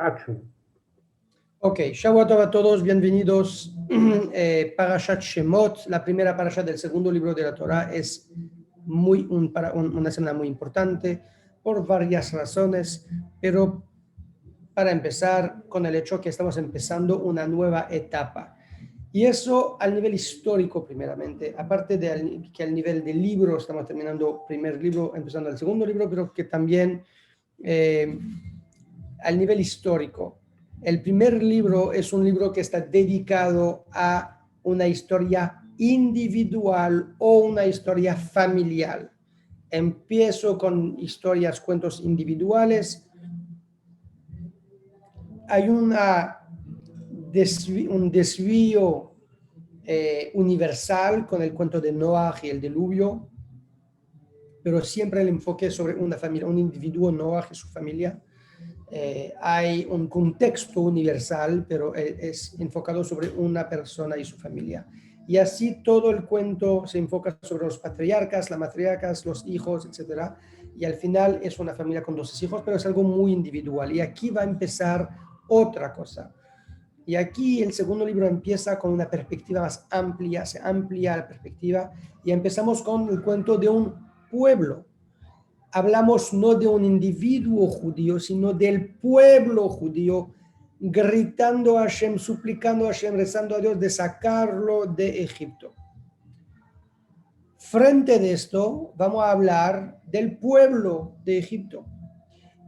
Action. Ok, Shabbat Tov a todos, bienvenidos. Parashat Shemot, la primera parashat del segundo libro de la Torah, es una semana muy importante por varias razones, pero para empezar con el hecho que estamos empezando una nueva etapa. Y eso al nivel histórico primeramente, aparte de que al nivel del libro estamos terminando el primer libro, empezando el segundo libro, pero que también al nivel histórico. El primer libro es un libro que está dedicado a una historia individual o una historia familiar. Empiezo con historias, cuentos individuales. Hay un desvío universal con el cuento de Noah y el diluvio, pero siempre el enfoque sobre una familia, un individuo, Noah y su familia. Hay un contexto universal, pero es enfocado sobre una persona y su familia. Y así todo el cuento se enfoca sobre los patriarcas, las matriarcas, los hijos, etc. Y al final es una familia con 12 hijos, pero es algo muy individual. Y aquí va a empezar otra cosa. Y aquí el segundo libro empieza con una perspectiva más amplia, se amplía la perspectiva y empezamos con el cuento de un pueblo. Hablamos no de un individuo judío, sino del pueblo judío, gritando a Hashem, suplicando a Hashem, rezando a Dios de sacarlo de Egipto. Frente de esto, vamos a hablar del pueblo de Egipto.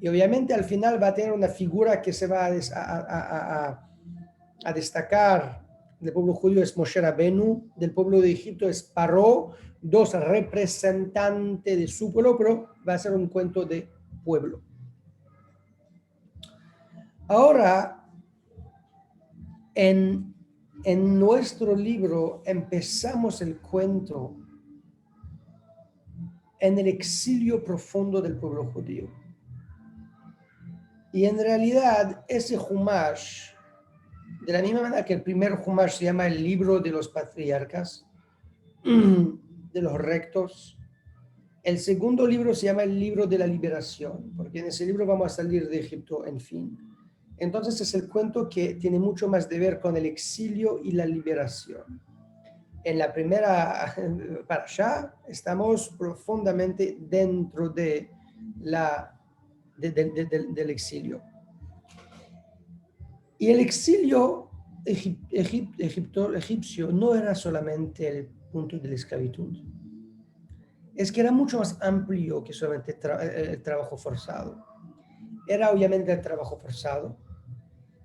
Y obviamente al final va a tener una figura que se va a destacar. Del pueblo judío es Moshe Rabenu, del pueblo de Egipto es Paró, dos representantes de su pueblo, pero va a ser un cuento de pueblo. Ahora, en nuestro libro empezamos el cuento en el exilio profundo del pueblo judío. Y en realidad ese Humash, de la misma manera que el primer Humash se llama el libro de los patriarcas, de los rectos, el segundo libro se llama el libro de la liberación, porque en ese libro vamos a salir de Egipto, en fin. Entonces es el cuento que tiene mucho más de ver con el exilio y la liberación. En la primera parashá estamos profundamente dentro de del exilio. Y el exilio egipcio no era solamente el punto de la esclavitud. Es que era mucho más amplio que solamente el trabajo forzado. Era obviamente el trabajo forzado,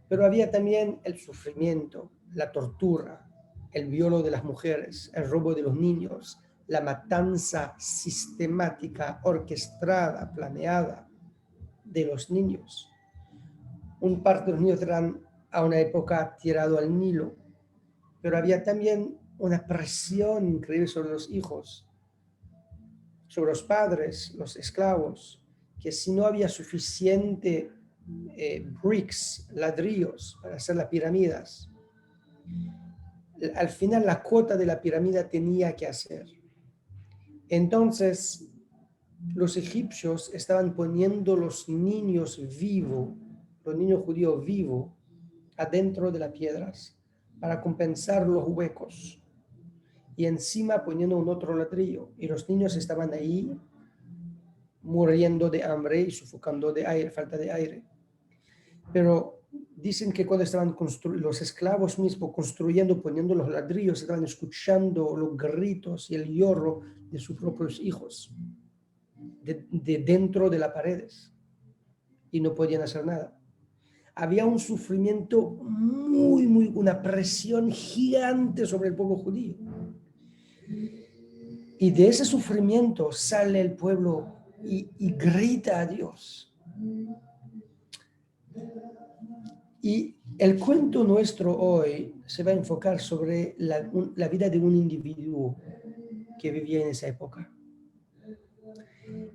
pero había también el sufrimiento, la tortura, el violo de las mujeres, el robo de los niños, la matanza sistemática, orquestada, planeada de los niños. Un parte de los niños eran a una época tirado al Nilo, pero había también una presión increíble sobre los hijos, sobre los padres, los esclavos, que si no había suficiente bricks, ladrillos para hacer las pirámides, al final la cuota de la pirámide tenía que hacer. Entonces, los egipcios estaban poniendo los niños vivos, los niños judíos vivos, adentro de las piedras para compensar los huecos. Y encima poniendo un otro ladrillo. Y los niños estaban ahí muriendo de hambre y sofocando de aire, falta de aire. Pero dicen que cuando estaban los esclavos mismos construyendo, poniendo los ladrillos, estaban escuchando los gritos y el lloro de sus propios hijos, de dentro de las paredes, y no podían hacer nada. Había un sufrimiento una presión gigante sobre el pueblo judío. Y de ese sufrimiento sale el pueblo y grita a Dios. Y el cuento nuestro hoy se va a enfocar sobre la vida de un individuo que vivía en esa época.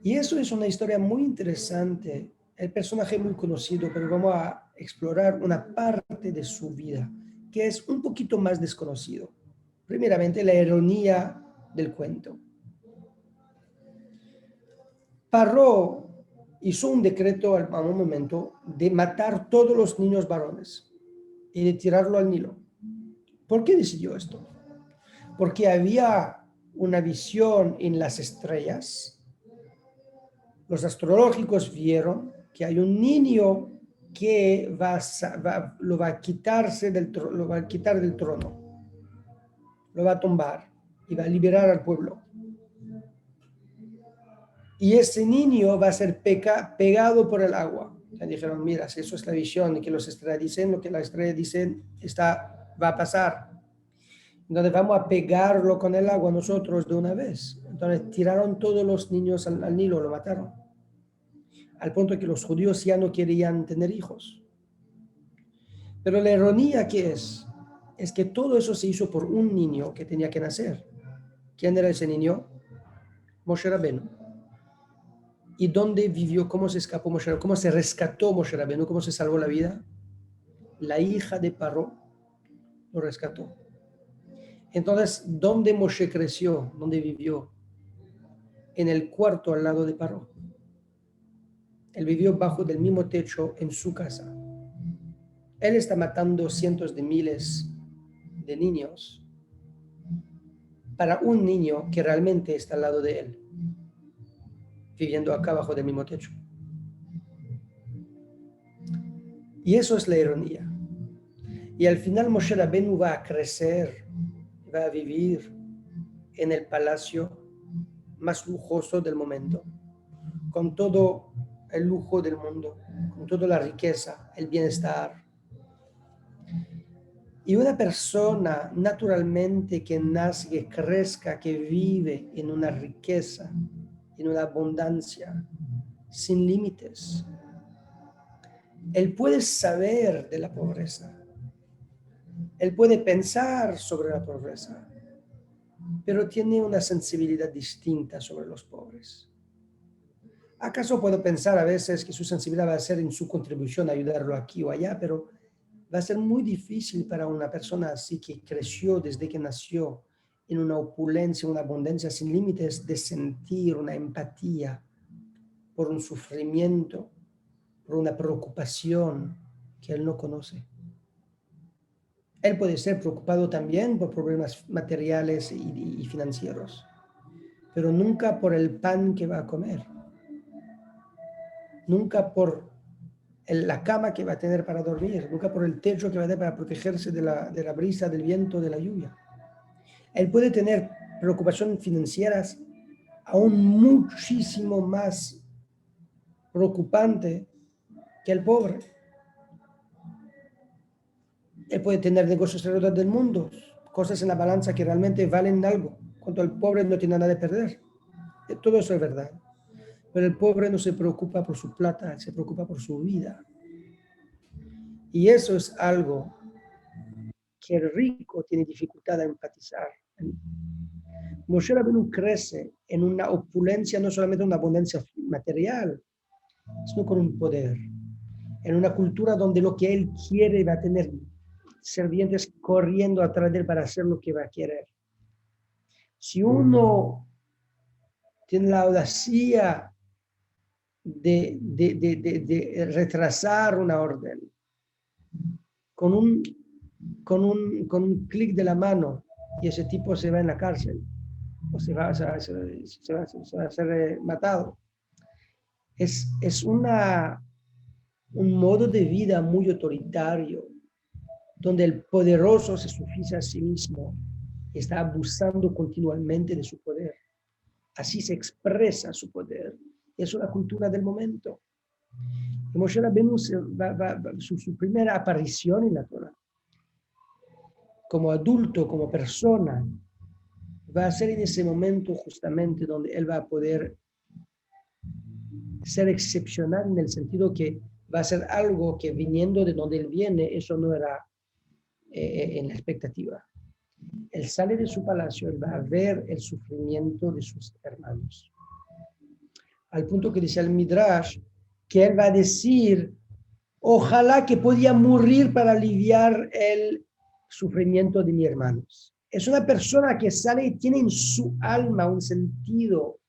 Y eso es una historia muy interesante. El personaje es muy conocido, pero vamos a explorar una parte de su vida que es un poquito más desconocido. Primeramente, la ironía del cuento. Paró hizo un decreto a un momento de matar todos los niños varones y de tirarlo al Nilo. ¿Por qué decidió esto? Porque había una visión en las estrellas. Los astrológicos vieron que hay un niño que lo va a quitar del trono, lo va a tumbar y va a liberar al pueblo. Y ese niño va a ser pegado por el agua. Ya dijeron, mira, si eso es la visión, que los estrellas dicen, lo que las estrellas dicen va a pasar. Entonces vamos a pegarlo con el agua nosotros de una vez. Entonces tiraron todos los niños al Nilo, lo mataron. Al punto que los judíos ya no querían tener hijos. Pero la ironía que es que todo eso se hizo por un niño que tenía que nacer. ¿Quién era ese niño? Moshe Rabenu. ¿Y dónde vivió? ¿Cómo se escapó Moshe Rabenu? ¿Cómo se rescató Moshe Rabenu? ¿Cómo se salvó la vida? La hija de Paró lo rescató. Entonces, ¿dónde Moshe creció? ¿Dónde vivió? En el cuarto al lado de Paró. Él vivió bajo del mismo techo en su casa. Él está matando cientos de miles de niños para un niño que realmente está al lado de él, viviendo acá bajo del mismo techo. Y eso es la ironía. Y al final Moshe Rabenu va a crecer, va a vivir en el palacio más lujoso del momento, con todo el lujo del mundo, con toda la riqueza, el bienestar. Y una persona naturalmente que nace, que crezca, que vive en una riqueza, en una abundancia, sin límites, él puede saber de la pobreza, él puede pensar sobre la pobreza, pero tiene una sensibilidad distinta sobre los pobres. ¿Acaso puedo pensar a veces que su sensibilidad va a ser en su contribución a ayudarlo aquí o allá? Pero va a ser muy difícil para una persona así que creció desde que nació en una opulencia, una abundancia sin límites, de sentir una empatía por un sufrimiento, por una preocupación que él no conoce. Él puede ser preocupado también por problemas materiales y financieros, pero nunca por el pan que va a comer, nunca por la cama que va a tener para dormir, nunca por el techo que va a tener para protegerse de la brisa, del viento, de la lluvia. Él puede tener preocupaciones financieras aún muchísimo más preocupante que el pobre. Él puede tener negocios alrededor del mundo, cosas en la balanza que realmente valen algo, cuando el pobre no tiene nada de perder. Todo eso es verdad. Pero el pobre no se preocupa por su plata, se preocupa por su vida. Y eso es algo que el rico tiene dificultad a empatizar. Moshe Rabbeinu crece en una opulencia, no solamente una abundancia material, sino con un poder. En una cultura donde lo que él quiere va a tener servientes corriendo atrás de él para hacer lo que va a querer. Si uno tiene la audacia de retrasar una orden con un clic de la mano y ese tipo se va en la cárcel o se va a ser matado. Es un modo de vida muy autoritario, donde el poderoso se suficia a sí mismo y está abusando continuamente de su poder. Así se expresa su poder. Es una cultura del momento. Y Moshe Rabbeinu su primera aparición en la Torah, como adulto, como persona, va a ser en ese momento justamente donde él va a poder ser excepcional en el sentido que va a ser algo que viniendo de donde él viene, eso no era en la expectativa. Él sale de su palacio, él va a ver el sufrimiento de sus hermanos. Al punto que dice el Midrash, que él va a decir, ojalá que podía morir para aliviar el sufrimiento de mis hermanos. Es una persona que sale y tiene en su alma un sentido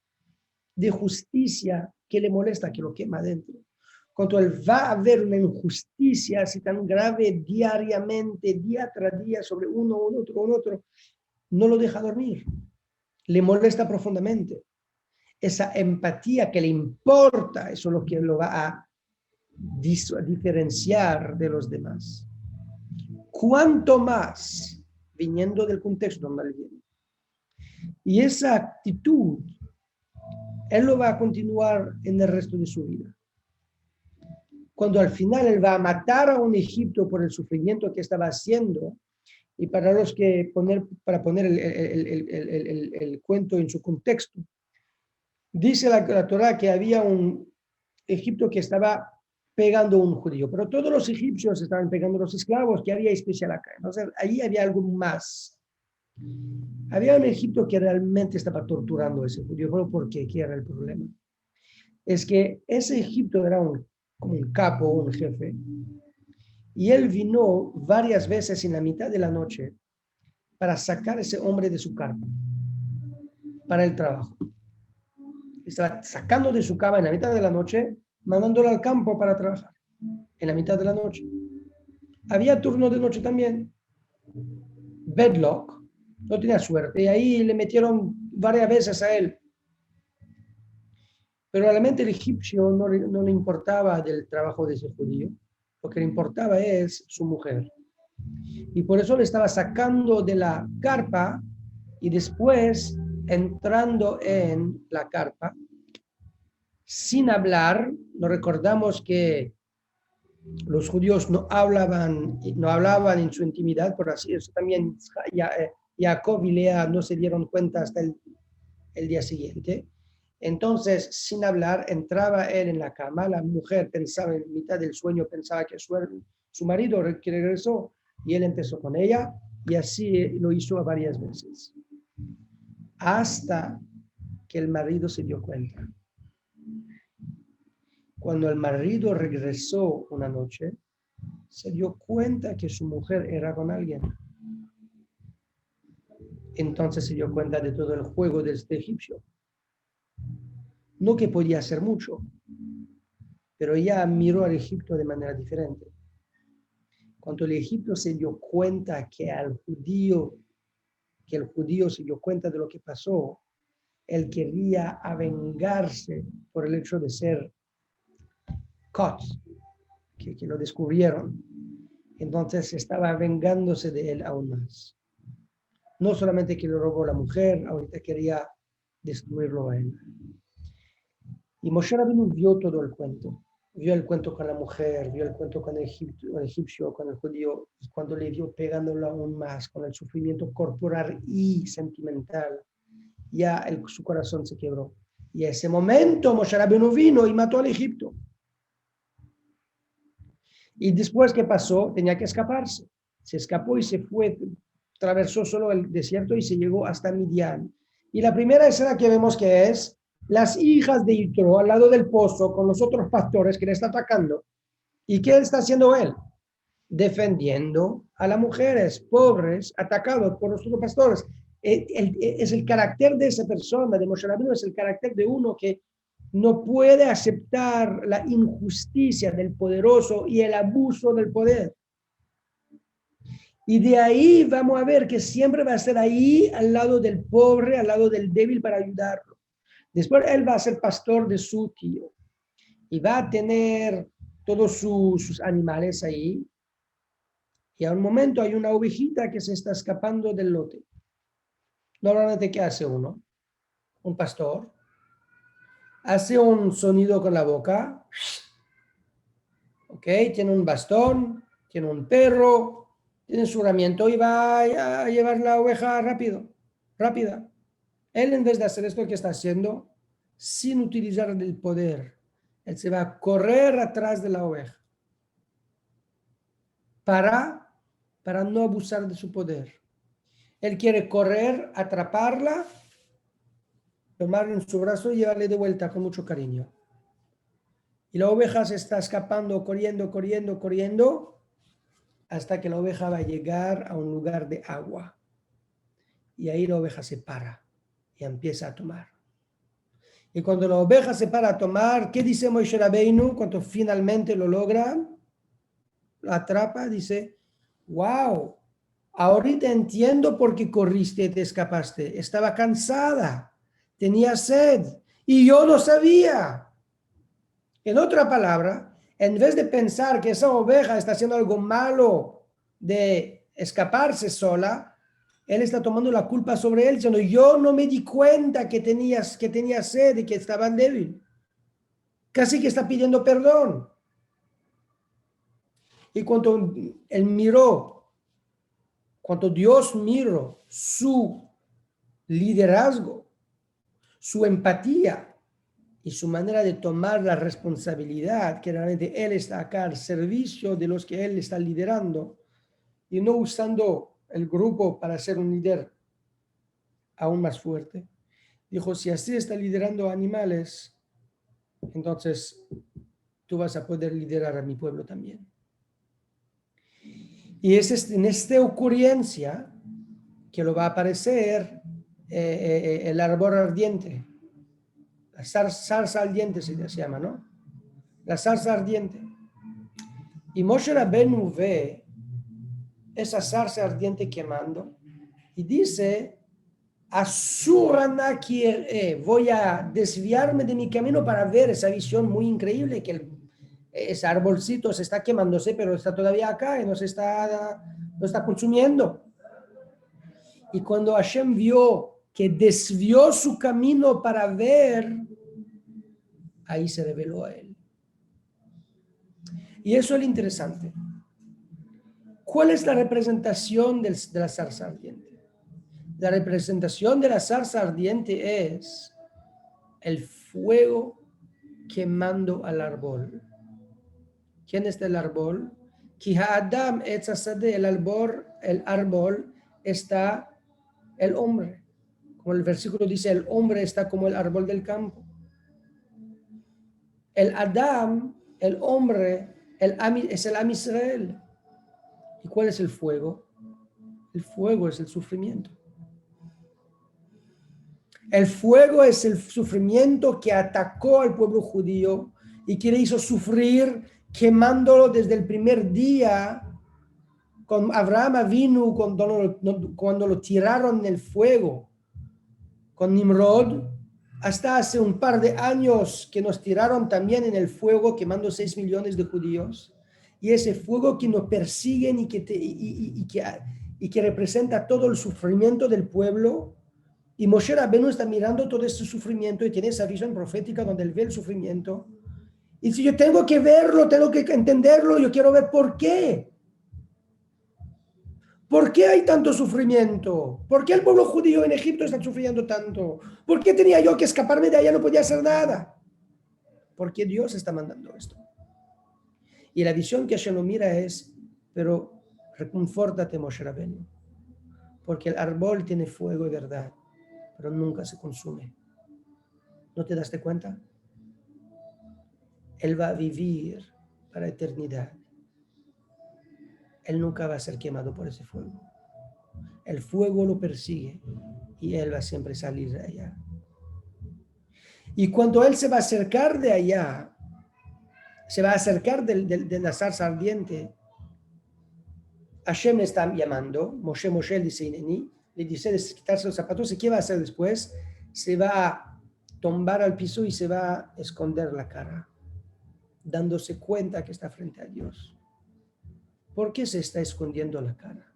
de justicia que le molesta, que lo quema adentro. Cuando él va a ver una injusticia así tan grave diariamente, día tras día, sobre uno, un otro, no lo deja dormir. Le molesta profundamente. Esa empatía que le importa, eso es lo que lo va a diferenciar de los demás. Cuanto más, viniendo del contexto donde él viene. Y esa actitud, él lo va a continuar en el resto de su vida. Cuando al final él va a matar a un Egipto por el sufrimiento que estaba haciendo, y para los que para poner el cuento en su contexto, dice la Torá que había un Egipto que estaba pegando a un judío, pero todos los egipcios estaban pegando a los esclavos, que había especial acá. Entonces, ahí había algo más. Había un Egipto que realmente estaba torturando a ese judío, pero ¿por qué? ¿Qué era el problema? Es que ese Egipto era como un capo, un jefe, y él vino varias veces en la mitad de la noche para sacar a ese hombre de su carpa, para el trabajo. Estaba sacando de su cama en la mitad de la noche, mandándolo al campo para trabajar, en la mitad de la noche. Había turno de noche también. Bedlock, no tenía suerte, y ahí le metieron varias veces a él. Pero realmente el egipcio no le importaba del trabajo de ese judío, lo que le importaba es su mujer. Y por eso le estaba sacando de la carpa y después entrando en la carpa sin hablar. Nos recordamos que los judíos no hablaban en su intimidad, por así eso también Jacob y Lea no se dieron cuenta hasta el día siguiente. Entonces, sin hablar, entraba él en la cama, la mujer pensaba en mitad del sueño, pensaba que su marido que regresó, y él empezó con ella, y así lo hizo varias veces, hasta que el marido se dio cuenta. Cuando el marido regresó una noche, se dio cuenta que su mujer era con alguien. Entonces se dio cuenta de todo el juego de este egipcio. No que podía hacer mucho, pero ella miró al Egipto de manera diferente. Cuando el Egipto se dio cuenta que el judío se dio cuenta de lo que pasó, él quería vengarse por el hecho de ser caught, que lo descubrieron. Entonces estaba vengándose de él aún más. No solamente que le robó la mujer, ahorita quería destruirlo a él. Y Moshe Rabbeinu vio todo el cuento. Vio el cuento con la mujer, vio el cuento con el egipcio, con el judío, y cuando le vio pegándolo aún más, con el sufrimiento corporal y sentimental, ya su corazón se quebró. Y en ese momento Moshe Rabbeinu vino y mató al Egipto. Y después, ¿qué pasó? Tenía que escaparse. Se escapó y se fue, atravesó solo el desierto y se llegó hasta Midian. Y la primera escena que vemos que es las hijas de Yitro al lado del pozo con los otros pastores que le están atacando. ¿Y qué está haciendo él? Defendiendo a las mujeres pobres atacados por los otros pastores. Es el carácter de esa persona, de Moshe Rabbeinu, es el carácter de uno que no puede aceptar la injusticia del poderoso y el abuso del poder. Y de ahí vamos a ver que siempre va a estar ahí al lado del pobre, al lado del débil para ayudarlo. Después él va a ser pastor de su tío y va a tener todos sus animales ahí. Y a un momento hay una ovejita que se está escapando del lote. Normalmente, ¿qué hace uno? Un pastor hace un sonido con la boca, ¿ok? Tiene un bastón, tiene un perro, tiene su herramienta y va a llevar la oveja rápida. Él, en vez de hacer esto que está haciendo, sin utilizar el poder, él se va a correr atrás de la oveja para no abusar de su poder. Él quiere correr, atraparla, tomarla en su brazo y llevarle de vuelta con mucho cariño. Y la oveja se está escapando, corriendo, hasta que la oveja va a llegar a un lugar de agua. Y ahí la oveja se para y empieza a tomar. Y cuando la oveja se para a tomar, ¿qué dice Moshe Rabbeinu cuando finalmente lo logra? Lo atrapa, dice, wow, ahorita entiendo por qué corriste y te escapaste. Estaba cansada, tenía sed y yo no sabía. En otra palabra, en vez de pensar que esa oveja está haciendo algo malo de escaparse sola, él está tomando la culpa sobre él, diciendo, yo no me di cuenta que tenía sed y que estaba débil. Casi que está pidiendo perdón. Y cuando él miró, cuando Dios miró su liderazgo, su empatía y su manera de tomar la responsabilidad, que realmente él está acá al servicio de los que él está liderando y no usando el grupo para ser un líder aún más fuerte. Dijo, si así está liderando animales, entonces tú vas a poder liderar a mi pueblo también. Y es en esta ocurrencia que lo va a aparecer el árbol ardiente. La zarza ardiente se llama, ¿no? La zarza ardiente. Y Moshe Rabbeinu ve esa zarza ardiente quemando y dice, voy a desviarme de mi camino para ver esa visión muy increíble que ese arbolcito se está quemándose, pero está todavía acá y no está consumiendo. Y cuando Hashem vio que desvió su camino para ver, ahí se reveló a él. Y eso es lo interesante. ¿Cuál es la representación de la zarza ardiente? La representación de la zarza ardiente es el fuego quemando al árbol. ¿Quién es el árbol? El árbol está el hombre. Como el versículo dice, el hombre está como el árbol del campo. El Adam, el hombre, es el Am Israel. ¿Y cuál es el fuego? El fuego es el sufrimiento. El fuego es el sufrimiento que atacó al pueblo judío y que le hizo sufrir quemándolo desde el primer día con Abraham Avinu cuando lo tiraron en el fuego con Nimrod, hasta hace un par de años que nos tiraron también en el fuego quemando 6 millones de judíos. Y ese fuego que nos persiguen y que representa todo el sufrimiento del pueblo. Y Moshe Rabbeinu está mirando todo este sufrimiento y tiene esa visión profética donde él ve el sufrimiento. Y si yo tengo que verlo, tengo que entenderlo, yo quiero ver por qué. ¿Por qué hay tanto sufrimiento? ¿Por qué el pueblo judío en Egipto está sufriendo tanto? ¿Por qué tenía yo que escaparme de allá? No podía hacer nada. ¿Por qué Dios está mandando esto? Y la visión que Hashem lo mira es, pero reconfórtate, Moshe Rabbeinu, porque el árbol tiene fuego y verdad, pero nunca se consume. ¿No te das cuenta? Él va a vivir para eternidad. Él nunca va a ser quemado por ese fuego. El fuego lo persigue y él va a siempre salir de allá. Y cuando él se va a acercar de allá, se va a acercar de la zarza ardiente, Hashem le está llamando, Moshe, dice Ineni, le dice de quitarse los zapatos, ¿y qué va a hacer después? Se va a tumbar al piso y se va a esconder la cara, dándose cuenta que está frente a Dios. ¿Por qué se está escondiendo la cara?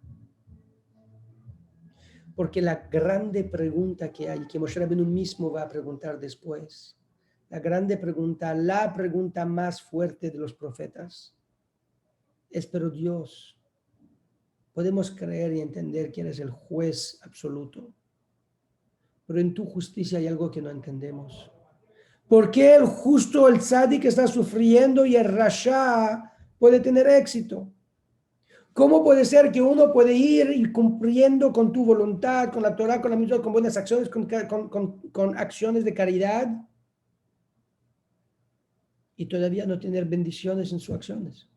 Porque la grande pregunta que hay, que Moshe Rabbeinu mismo va a preguntar después, la pregunta más fuerte de los profetas, es, pero Dios, podemos creer y entender que eres el juez absoluto, pero en tu justicia hay algo que no entendemos. ¿Por qué el justo, el tzadik, está sufriendo y el rasha puede tener éxito? ¿Cómo puede ser que uno puede ir cumpliendo con tu voluntad, con la Torah, con la mitzvot, con buenas acciones, con acciones de caridad y todavía no tener bendiciones en sus acciones?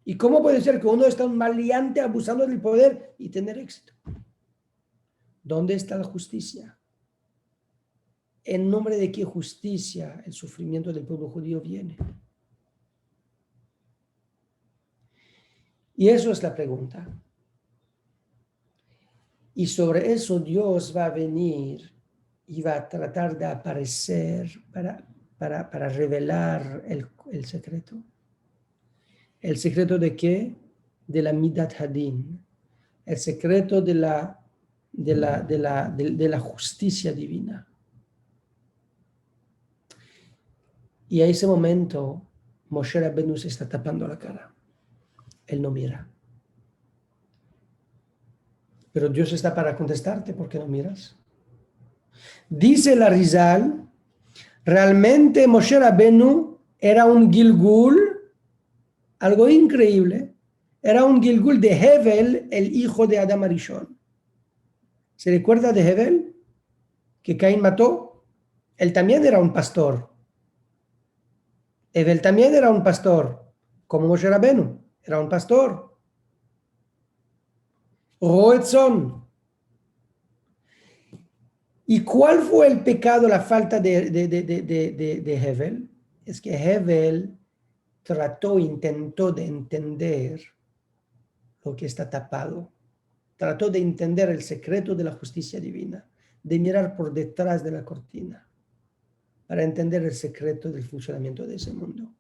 ¿Y cómo puede ser que uno está un maleante abusando del poder y tener éxito? ¿Dónde está la justicia? ¿en nombre de qué justicia el sufrimiento del pueblo judío viene? Y eso es la pregunta. Y sobre eso Dios va a venir y va a tratar de aparecer para revelar el secreto. ¿El secreto de qué? De la Midat Hadin. El secreto de la justicia divina. Y a ese momento, Moshe Rabbeinu se está tapando la cara. Él no mira. Pero Dios está para contestarte, ¿por qué no miras? Dice la Rizal, realmente Moshe Rabbeinu era un Gilgul, algo increíble, era un Gilgul de Hevel, el hijo de Adam Arishon. ¿Se recuerda de Hevel? Que Caín mató. Él también era un pastor. Hevel también era un pastor, como Moshe Rabbeinu, era un pastor. Roetzon. ¿Y cuál fue el pecado, la falta de Hevel? Es que Hevel intentó de entender lo que está tapado. Trató de entender el secreto de la justicia divina, de mirar por detrás de la cortina, para entender el secreto del funcionamiento de ese mundo.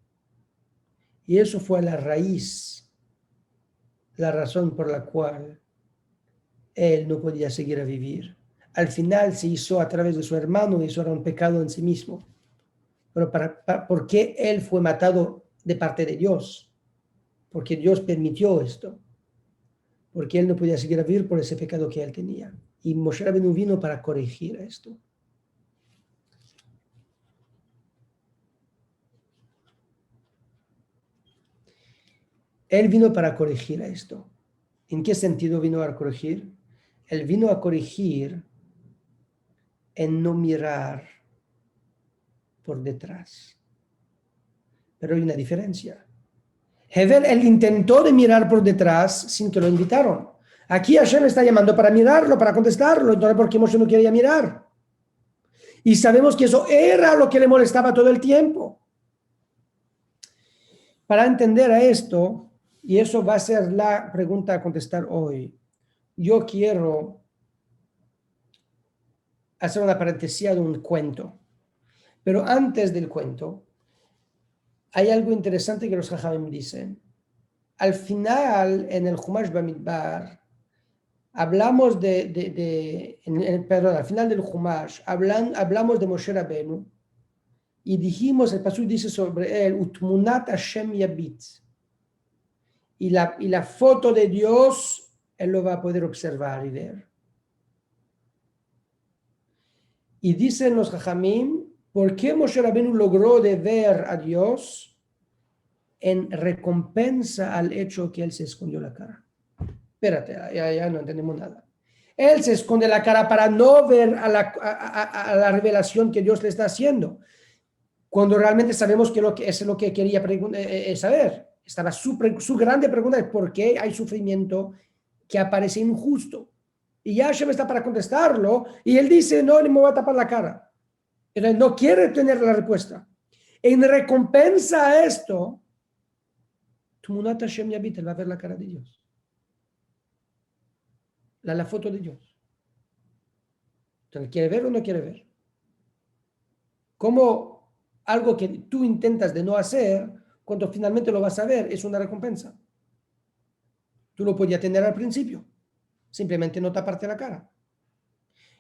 Y eso fue la raíz, la razón por la cual él no podía seguir a vivir. Al final se hizo a través de su hermano, y eso era un pecado en sí mismo. Pero ¿por qué él fue matado de parte de Dios? Porque Dios permitió esto. Porque él no podía seguir a vivir por ese pecado que él tenía. Y Moshe Rabbeinu vino para corregir esto. Él vino para corregir esto. ¿En qué sentido vino a corregir? Él vino a corregir en no mirar por detrás. Pero hay una diferencia. Hevel, él intentó de mirar por detrás sin que lo invitaron. Aquí Hashem está llamando para mirarlo, para contestarlo. Entonces, ¿por qué Moshe no quería mirar? Y sabemos que eso era lo que le molestaba todo el tiempo. Para entender a esto, y eso va a ser la pregunta a contestar hoy, yo quiero hacer una paréntesis de un cuento. Pero antes del cuento, hay algo interesante que los Jajamim dicen. Al final, en el Humash Bamidbar, hablamos perdón, al final del Humash, hablamos de Moshe Rabbeinu y dijimos, el pasuk dice sobre él, Utmunat Hashem Yabit. Y la foto de Dios, él lo va a poder observar y ver. Y dicen los Jajamim, ¿por qué Moshe Rabbeinu logró de ver a Dios? En recompensa al hecho que él se escondió la cara. Espérate, ya no entendemos nada. Él se esconde la cara para no ver a la revelación que Dios le está haciendo. Cuando realmente sabemos que es lo que quería saber. Estaba su grande pregunta es ¿por qué hay sufrimiento que aparece injusto? Y ya Hashem está para contestarlo y él dice, no, ni me voy a tapar la cara. Pero él no quiere tener la respuesta. En recompensa a esto, Tmunat Hashem Yabit, él va a ver la cara de Dios. La foto de Dios. Entonces, ¿quiere ver o no quiere ver? Como algo que tú intentas de no hacer, cuando finalmente lo vas a ver, es una recompensa. Tú lo podías tener al principio, simplemente no taparte la cara.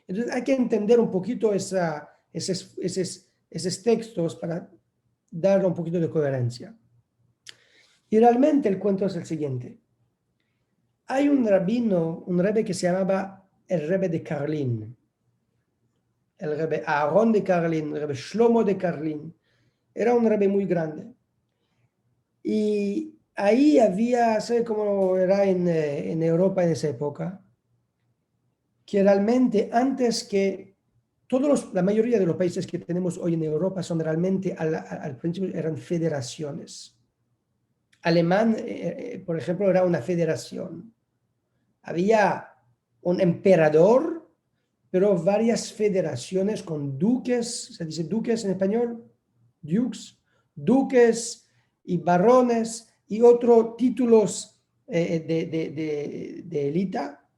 Entonces hay que entender un poquito esos textos para darle un poquito de coherencia. Y realmente el cuento es el siguiente. Hay un rebbe que se llamaba el rebbe de Karlin. El rebbe Aarón de Karlin, el rebbe Shlomo de Karlin. Era un rebbe muy grande. Y ahí había, ¿sabe cómo era en Europa en esa época? Que realmente antes que la mayoría de los países que tenemos hoy en Europa son realmente al principio eran federaciones. Alemán, por ejemplo, era una federación. Había un emperador pero varias federaciones con duques, se dice duques en español, dukes, duques y barones y otros títulos de élita,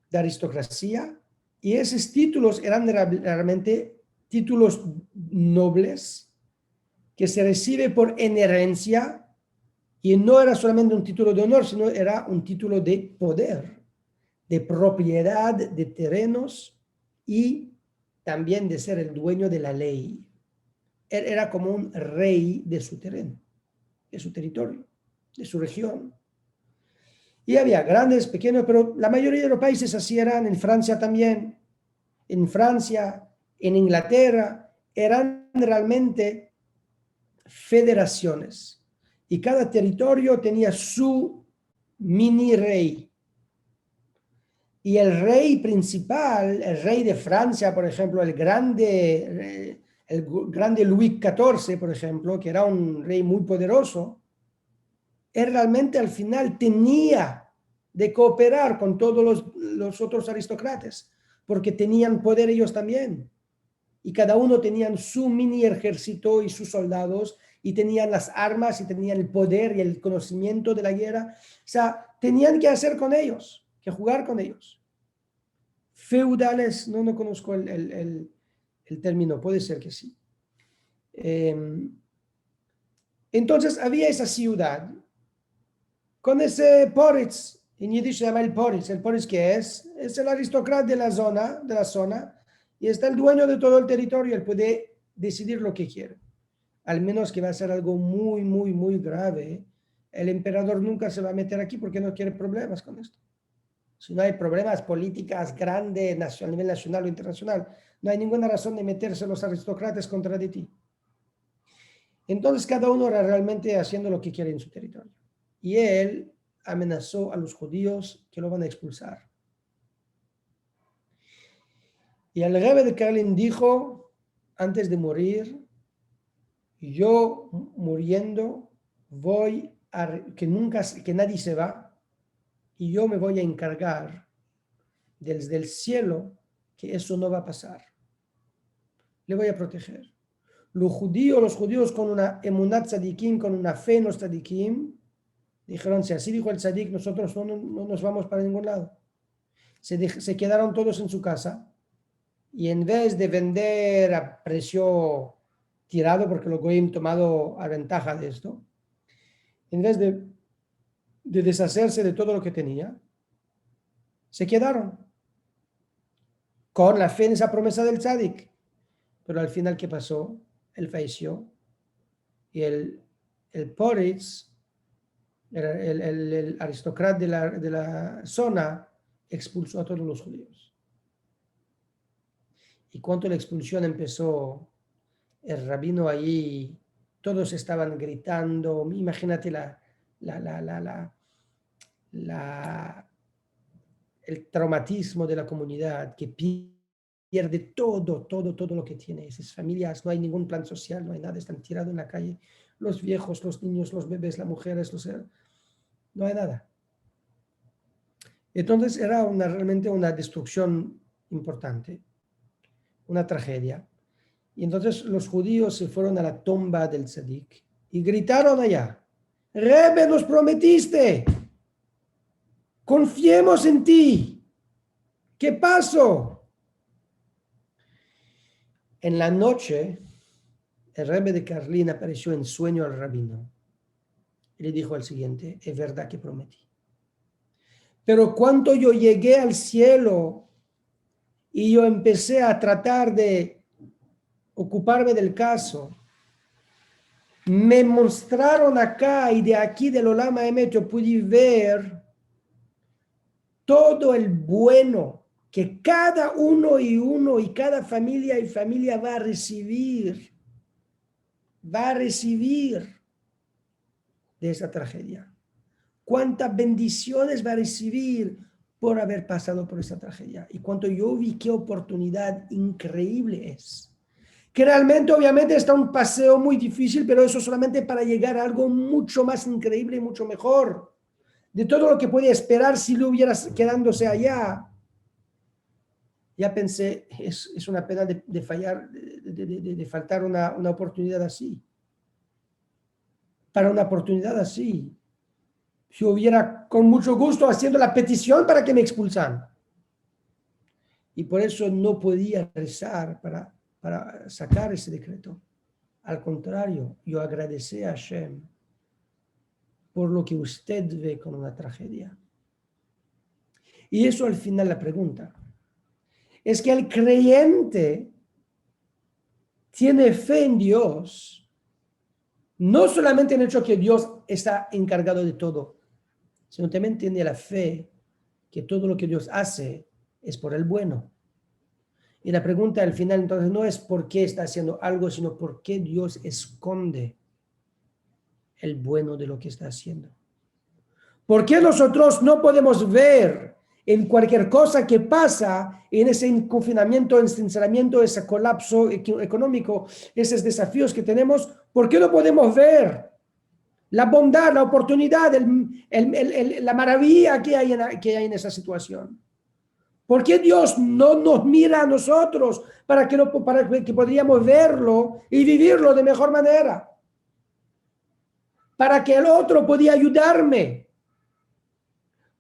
de aristocracia, y esos títulos eran realmente títulos nobles que se recibe por herencia, y no era solamente un título de honor, sino era un título de poder, de propiedad de terrenos y también de ser el dueño de la ley. Él era como un rey de su terreno, de su territorio, de su región. Y había grandes, pequeños, pero la mayoría de los países así eran, en Francia también, en Francia, en Inglaterra, eran realmente federaciones. Y cada territorio tenía su mini rey. Y el rey principal, el rey de Francia, por ejemplo, el grande Luis XIV, por ejemplo, que era un rey muy poderoso, él realmente al final tenía de cooperar con todos los otros aristócratas, porque tenían poder ellos también. Y cada uno tenían su mini ejército y sus soldados, y tenían las armas, y tenían el poder y el conocimiento de la guerra. O sea, tenían que hacer con ellos, que jugar con ellos. Feudales, no conozco el término, puede ser que sí. Entonces había esa ciudad con ese Poritz, en yiddish se llama el Poritz que es el aristócrata de la zona, y está el dueño de todo el territorio, él puede decidir lo que quiere, al menos que va a ser algo muy, muy, muy grave. El emperador nunca se va a meter aquí porque no quiere problemas con esto. Si no hay problemas políticas grandes a nivel nacional o internacional, no hay ninguna razón de meterse los aristócratas contra de ti. Entonces cada uno era realmente haciendo lo que quiere en su territorio. Y él amenazó a los judíos que lo van a expulsar. Y el Rebbe de Karlin dijo, antes de morir, yo muriendo voy a que nadie se va, y yo me voy a encargar desde el cielo que eso no va a pasar. Le voy a proteger. Los judíos con una emunat tzadikim, con una fe en los tzadikim, dijeron, si así dijo el tzadik, nosotros no nos vamos para ningún lado. Se quedaron todos en su casa, y en vez de vender a precio tirado, porque los goyim tomado a ventaja de esto, en vez de deshacerse de todo lo que tenía, se quedaron con la fe en esa promesa del tzadik. Pero al final, ¿qué pasó? Él falleció, y el Poritz, el aristócrata de la zona, expulsó a todos los judíos. Y cuando la expulsión empezó, el rabino allí, todos estaban gritando. Imagínate el traumatismo de la comunidad, que pierde todo lo que tiene. Esas familias, no hay ningún plan social, no hay nada, están tirados en la calle. Los viejos, los niños, los bebés, las mujeres, no hay nada. Entonces era realmente una destrucción importante, una tragedia. Y entonces los judíos se fueron a la tumba del tzadik y gritaron allá, Rebbe, nos prometiste, confiemos en ti, ¿qué pasó? En la noche, el Rebbe de Karlin apareció en sueño al rabino y le dijo al siguiente, es verdad que prometí. Pero cuando yo llegué al cielo y yo empecé a tratar de ocuparme del caso, me mostraron acá, y de aquí del Olam Haemet yo pude ver todo el bueno que cada uno y cada familia y familia va a recibir de esa tragedia. Cuántas bendiciones va a recibir por haber pasado por esa tragedia. Y cuando yo vi qué oportunidad increíble es. Que realmente obviamente está un paseo muy difícil, pero eso solamente para llegar a algo mucho más increíble y mucho mejor. De todo lo que podía esperar si lo hubieras quedándose allá. Ya pensé, es una pena de fallar, de faltar una oportunidad así. Para una oportunidad así, yo hubiera con mucho gusto haciendo la petición para que me expulsan. Y por eso no podía rezar para sacar ese decreto. Al contrario, yo agradecí a Hashem por lo que usted ve con una tragedia. Y eso al final la pregunta. Es que el creyente tiene fe en Dios, no solamente en el hecho que Dios está encargado de todo, sino también tiene la fe que todo lo que Dios hace es por el bueno. Y la pregunta al final entonces no es por qué está haciendo algo, sino por qué Dios esconde el bueno de lo que está haciendo. ¿Por qué nosotros no podemos ver en cualquier cosa que pasa, en ese confinamiento, ese encerramiento, ese colapso económico, esos desafíos que tenemos? ¿Por qué no podemos ver la bondad, la oportunidad, la maravilla que hay en esa situación? ¿Por qué Dios no nos mira a nosotros para que podríamos verlo y vivirlo de mejor manera? Para que el otro podía ayudarme.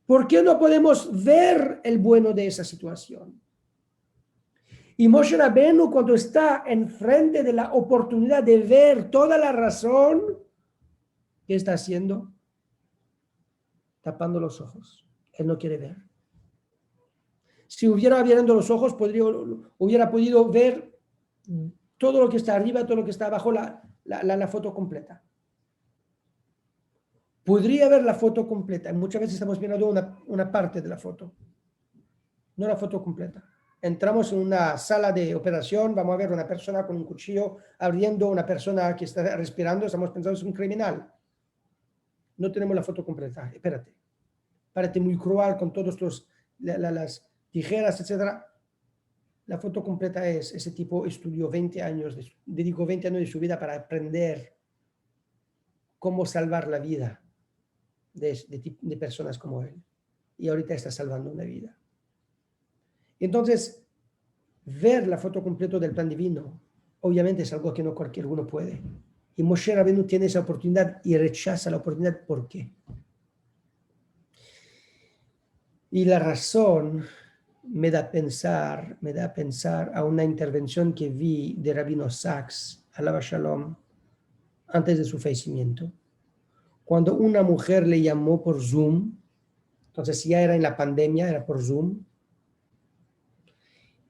¿Por qué no podemos ver el bueno de esa situación? Y Moshe Rabbeinu, cuando está enfrente de la oportunidad de ver toda la razón, ¿qué está haciendo? Tapando los ojos. Él no quiere ver. Si hubiera abierto los ojos, hubiera podido ver todo lo que está arriba, todo lo que está abajo, la foto completa. Podría ver la foto completa. Muchas veces estamos viendo una parte de la foto, no la foto completa. Entramos en una sala de operación, vamos a ver una persona con un cuchillo abriendo, una persona que está respirando, estamos pensando es un criminal. No tenemos la foto completa. Espérate. Parece muy cruel con todos las tijeras, etc. La foto completa es, ese tipo estudió 20 años, dedicó 20 años de su vida para aprender cómo salvar la vida de personas como él. Y ahorita está salvando una vida. Entonces, ver la foto completa del plan divino, obviamente es algo que no cualquier uno puede. Y Moshe Rabbeinu tiene esa oportunidad y rechaza la oportunidad. ¿Por qué? Y la razón me da a pensar a una intervención que vi de Rabino Sachs, alaba Shalom, antes de su fallecimiento. Cuando una mujer le llamó por Zoom, entonces ya era en la pandemia, era por Zoom,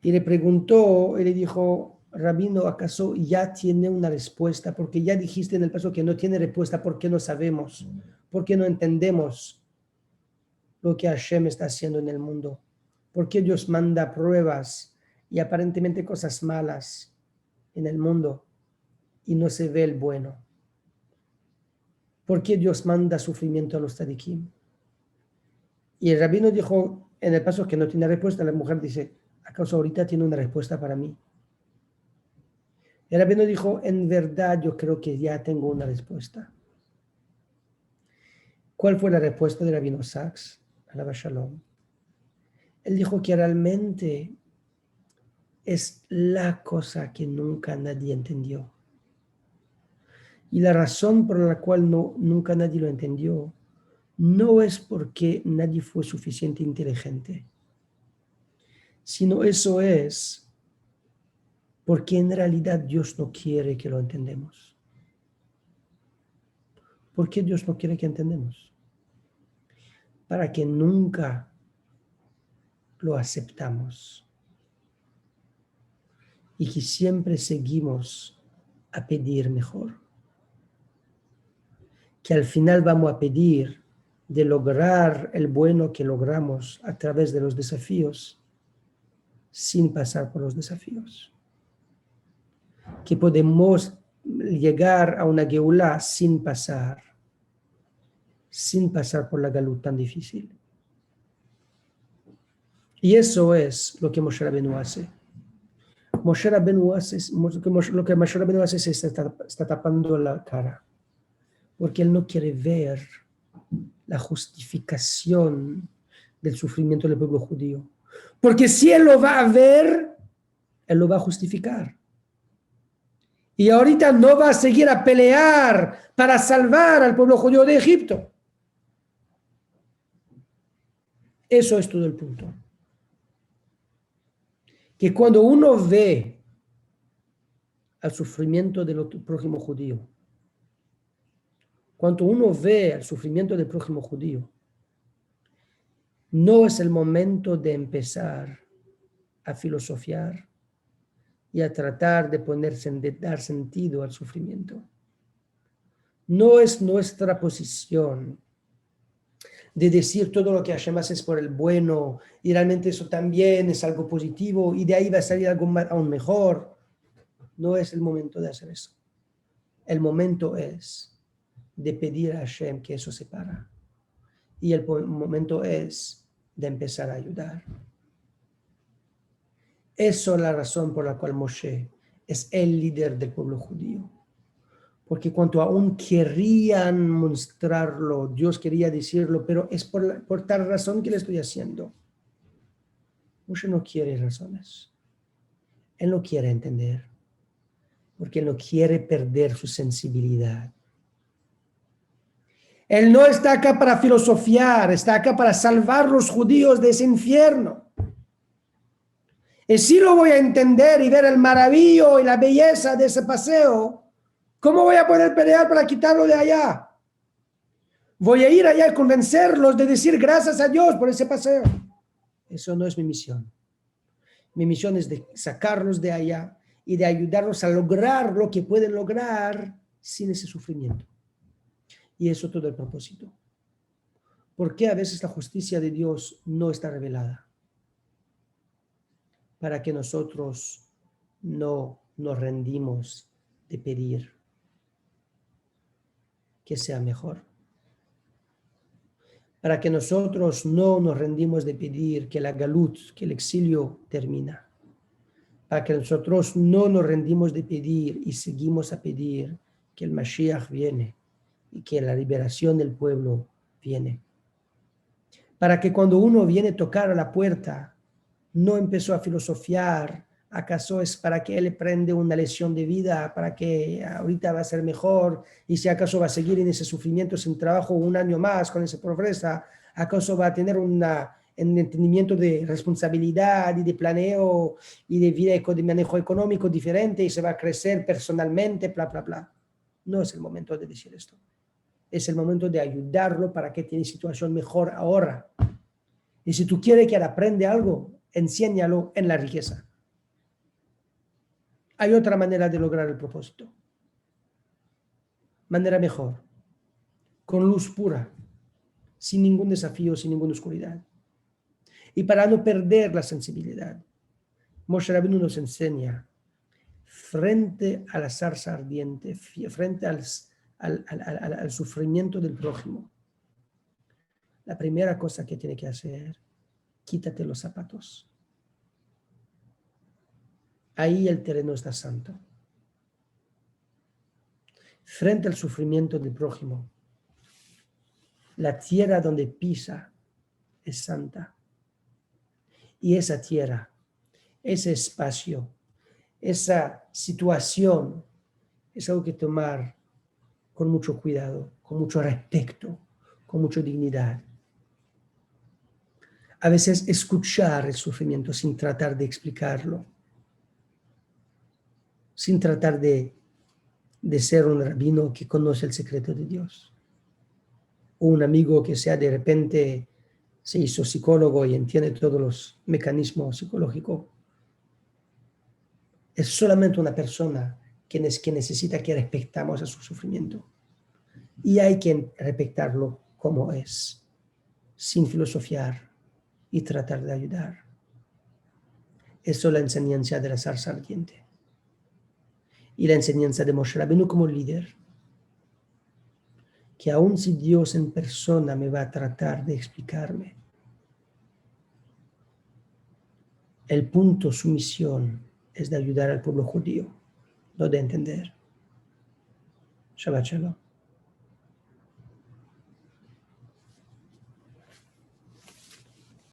y le preguntó, y le dijo, Rabino, ¿acaso ya tiene una respuesta? Porque ya dijiste en el paso que no tiene respuesta, ¿por qué no sabemos? ¿Por qué no entendemos lo que Hashem está haciendo en el mundo? ¿Por qué Dios manda pruebas y aparentemente cosas malas en el mundo y no se ve el bueno? ¿Por qué Dios manda sufrimiento a los tzadikim? Y el rabino dijo en el paso que no tiene respuesta. La mujer dice, ¿acaso ahorita tiene una respuesta para mí? El rabino dijo, en verdad yo creo que ya tengo una respuesta. ¿Cuál fue la respuesta del rabino Sachs? Alaba Shalom. Él dijo que realmente es la cosa que nunca nadie entendió. Y la razón por la cual nunca nadie lo entendió no es porque nadie fue suficiente inteligente, sino eso es porque en realidad Dios no quiere que lo entendamos. ¿Por qué Dios no quiere que entendamos? Para que nunca lo aceptamos y que siempre seguimos a pedir mejor. Que al final vamos a pedir de lograr el bueno que logramos a través de los desafíos sin pasar por los desafíos. Que podemos llegar a una Geulá sin pasar por la Galut tan difícil. Y eso es lo que Moshe Rabbeinu hace. Lo que Moshe Rabbeinu hace es está tapando la cara, porque él no quiere ver la justificación del sufrimiento del pueblo judío. Porque si él lo va a ver, él lo va a justificar. Y ahorita no va a seguir a pelear para salvar al pueblo judío de Egipto. Eso es todo el punto. Que cuando uno ve al sufrimiento del prójimo judío, cuando uno ve al sufrimiento del prójimo judío, no es el momento de empezar a filosofiar y a tratar de dar sentido al sufrimiento. No es nuestra posición de decir todo lo que Hashem hace es por el bueno y realmente eso también es algo positivo y de ahí va a salir algo aún mejor. No es el momento de hacer eso. El momento es de pedir a Hashem que eso se para. Y el momento es de empezar a ayudar. Eso es la razón por la cual Moshe es el líder del pueblo judío. Porque cuando aún querían mostrarlo, Dios quería decirlo, pero es por tal razón que le estoy haciendo. Moshe no quiere razones. Él no quiere entender. Porque él no quiere perder su sensibilidad. Él no está acá para filosofiar, está acá para salvar a los judíos de ese infierno. Y si lo voy a entender y ver el maravillo y la belleza de ese paseo, ¿cómo voy a poder pelear para quitarlo de allá? Voy a ir allá y convencerlos de decir gracias a Dios por ese paseo. Eso no es mi misión. Mi misión es de sacarlos de allá y de ayudarlos a lograr lo que pueden lograr sin ese sufrimiento. Y eso todo el propósito. ¿Por qué a veces la justicia de Dios no está revelada? Para que nosotros no nos rendimos de pedir que sea mejor. Para que nosotros no nos rendimos de pedir que la galut, que el exilio termina. Para que nosotros no nos rendimos de pedir y seguimos a pedir que el Mashiach viene y que la liberación del pueblo viene. Para que cuando uno viene a tocar a la puerta, no empezó a filosofiar, ¿acaso es para que él prende una lección de vida, para que ahorita va a ser mejor y si acaso va a seguir en ese sufrimiento sin trabajo un año más con esa pobreza? ¿Acaso va a tener un entendimiento de responsabilidad y de planeo y de vida de manejo económico diferente y se va a crecer personalmente, bla, bla, bla? No es el momento de decir esto. Es el momento de ayudarlo para que tiene situación mejor ahora. Y si tú quieres que él aprenda algo, enséñalo en la riqueza. Hay otra manera de lograr el propósito. Manera mejor. Con luz pura. Sin ningún desafío, sin ninguna oscuridad. Y para no perder la sensibilidad, Moshe Rabbeinu nos enseña frente a la zarza ardiente, frente al sufrimiento del prójimo. La primera cosa que tiene que hacer, quítate los zapatos. Ahí el terreno está santo. Frente al sufrimiento del prójimo, la tierra donde pisa es santa. Y esa tierra, ese espacio, esa situación, es algo que tomar con mucho cuidado, con mucho respeto, con mucha dignidad. A veces escuchar el sufrimiento sin tratar de explicarlo, sin tratar de ser un rabino que conoce el secreto de Dios, o un amigo que sea de repente se hizo psicólogo y entiende todos los mecanismos psicológicos. Es solamente una persona que necesita que respetamos a su sufrimiento. Y hay que respetarlo como es, sin filosofiar y tratar de ayudar. Eso es la enseñanza de la zarza ardiente. Y la enseñanza de Moshe Rabbeinu como líder. Que aun si Dios en persona me va a tratar de explicarme, el punto, su misión, es de ayudar al pueblo judío, no de entender. Shabbat Shalom.